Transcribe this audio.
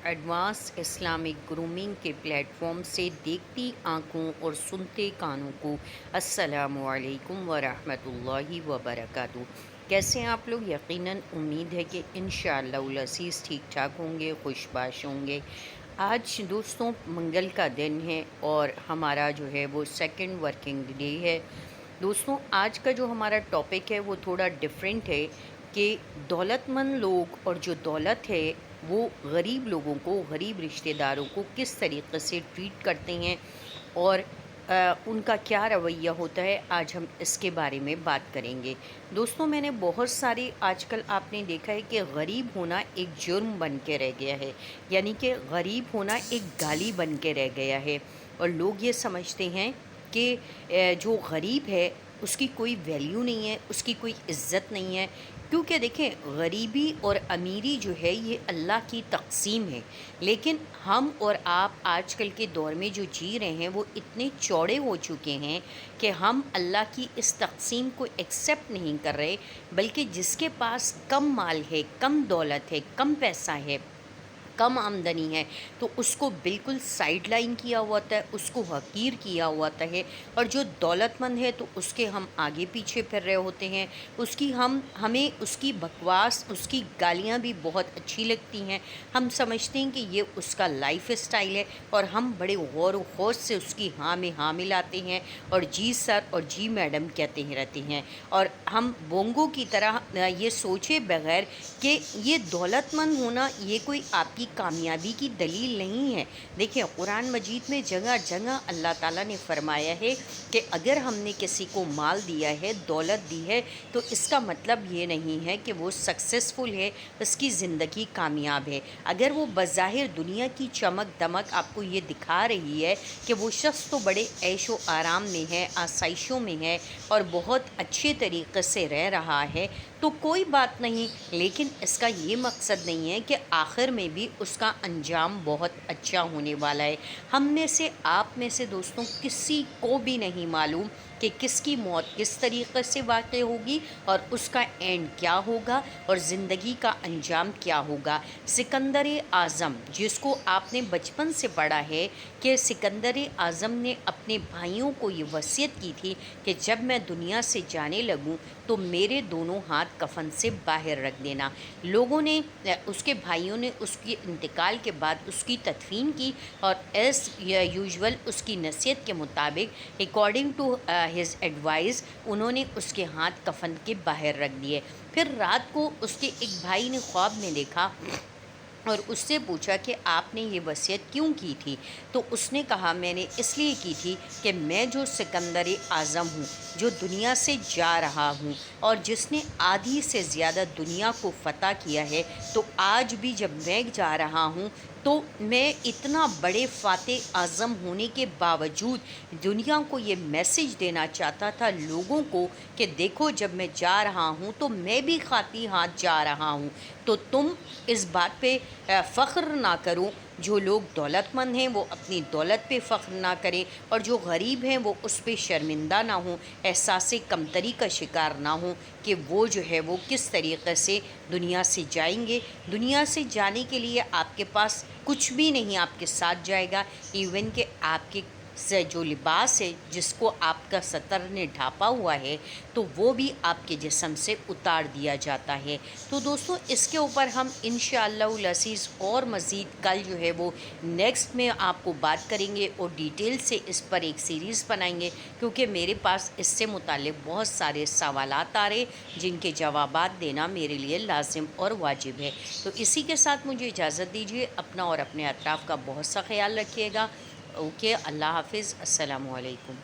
Advance Islamic grooming के platform से देखती आँखों और सुनते कानों को अस्सलामु अलैकुम व रहमतुल्लाहि व बरकातुहू। कैसे हैं आप लोग? यकीनन उम्मीद है कि इंशाअल्लाह अज़ीज़ ठीक ठाक होंगे, खुशबाश होंगे। आज दोस्तों मंगल का दिन है और हमारा जो है वो सेकंड वर्किंग डे है। दोस्तों आज का जो हमारा टॉपिक है वो थोड़ा डिफरेंट है कि दौलतमंद लोग और जो दौलत है वो गरीब लोगों को, गरीब रिश्तेदारों को किस तरीक़े से ट्रीट करते हैं और उनका क्या रवैया होता है। आज हम इसके बारे में बात करेंगे। दोस्तों मैंने बहुत सारे आजकल आपने देखा है कि गरीब होना एक जुर्म बन के रह गया है, यानी कि गरीब होना एक गाली बन के रह गया है और लोग ये समझते हैं कि जो गरीब है उसकी कोई वैल्यू नहीं है, उसकी कोई इज़्ज़त नहीं है। क्योंकि देखें गरीबी और अमीरी जो है ये अल्लाह की तक़सीम है, लेकिन हम और आप आजकल के दौर में जो जी रहे हैं वो इतने चौड़े हो चुके हैं कि हम अल्लाह की इस तक़सीम को एक्सेप्ट नहीं कर रहे, बल्कि जिसके पास कम माल है, कम दौलत है, कम पैसा है, कम आमदनी है तो उसको बिल्कुल साइड लाइन किया हुआ होता है, उसको हकीर किया हुआ होता है। और जो दौलतमंद है तो उसके हम आगे पीछे फिर रहे होते हैं, उसकी हमें उसकी बकवास, उसकी गालियाँ भी बहुत अच्छी लगती हैं। हम समझते हैं कि ये उसका लाइफ स्टाइल है और हम बड़े गौर व खौज से उसकी हाँ में हाँ मिलाते हैं और जी सर और जी मैडम कहते ही रहते हैं। और हम बोंगों की तरह ये सोचे बगैर कि ये दौलतमंद होना ये कोई आपकी कामयाबी की दलील नहीं है। देखिए कुरान मजीद में जगह जगह अल्लाह ताला ने फरमाया है कि अगर हमने किसी को माल दिया है, दौलत दी है, तो इसका मतलब ये नहीं है कि वो सक्सेसफुल है, उसकी ज़िंदगी कामयाब है। अगर वो बज़ाहिर दुनिया की चमक दमक आपको ये दिखा रही है कि वो शख्स तो बड़े ऐशो आराम में है, आसाइशों में है और बहुत अच्छे तरीक़े से रह रहा है, तो कोई बात नहीं, लेकिन इसका ये मकसद नहीं है कि आखिर में भी उसका अंजाम बहुत अच्छा होने वाला है। हम में से, आप में से दोस्तों किसी को भी नहीं मालूम कि किसकी मौत किस तरीक़े से वाक़ होगी और उसका एंड क्या होगा और ज़िंदगी का अंजाम क्या होगा। सिकंदर आज़म, जिसको आपने बचपन से पढ़ा है कि सिकंदर आज़म ने अपने भाइयों को ये वसीयत की थी कि जब मैं दुनिया से जाने लगूं तो मेरे दोनों हाथ कफन से बाहर रख देना। लोगों ने, उसके भाइयों ने उसके इंतकाल के बाद उसकी तदफीन की और एज़ यूजुअल उसकी नसीहत के मुताबिक अकॉर्डिंग टू हिज एडवाइस उन्होंने उसके हाथ कफन के बाहर रख दिए। फिर रात को उसके एक भाई ने ख्वाब में देखा और उससे पूछा कि आपने ये वसीयत क्यों की थी? तो उसने कहा मैंने इसलिए की थी कि मैं जो सिकंदर आज़म हूँ, जो दुनिया से जा रहा हूँ और जिसने आधी से ज़्यादा दुनिया को फ़तह किया है, तो आज भी जब मैं जा रहा हूँ तो मैं इतना बड़े फ़ातिह आज़म होने के बावजूद दुनिया को ये मैसेज देना चाहता था लोगों को कि देखो जब मैं जा रहा हूँ तो मैं भी खाती हाथ जा रहा हूँ, तो तुम इस बात पे फ़ख्र ना करो। जो लोग दौलतमंद हैं वो अपनी दौलत पे फ़ख्र ना करें और जो गरीब हैं वो उस पे शर्मिंदा ना हों, एहसास कमतरी का शिकार ना हों कि वो जो है वो किस तरीक़े से दुनिया से जाएंगे। दुनिया से जाने के लिए आपके पास कुछ भी नहीं आपके साथ जाएगा, इवन कि आपके से जो लिबास है जिसको आपका सतर ने ढापा हुआ है तो वो भी आपके जिस्म से उतार दिया जाता है। तो दोस्तों इसके ऊपर हम इंशाअल्लाह अज़ीज़ और मज़ीद कल जो है वो नेक्स्ट में आपको बात करेंगे और डिटेल से इस पर एक सीरीज़ बनाएंगे, क्योंकि मेरे पास इससे मुताल्लिक़ बहुत सारे सवालात आ रहे जिनके जवाबात देना मेरे लिए लाजिम और वाजिब है। तो इसी के साथ मुझे इजाज़त दीजिए। अपना और अपने अतराफ़ का बहुत सा ख्याल रखिएगा। ओके, अल्लाह हाफ़िज़, अस्सलामु अलैकुम।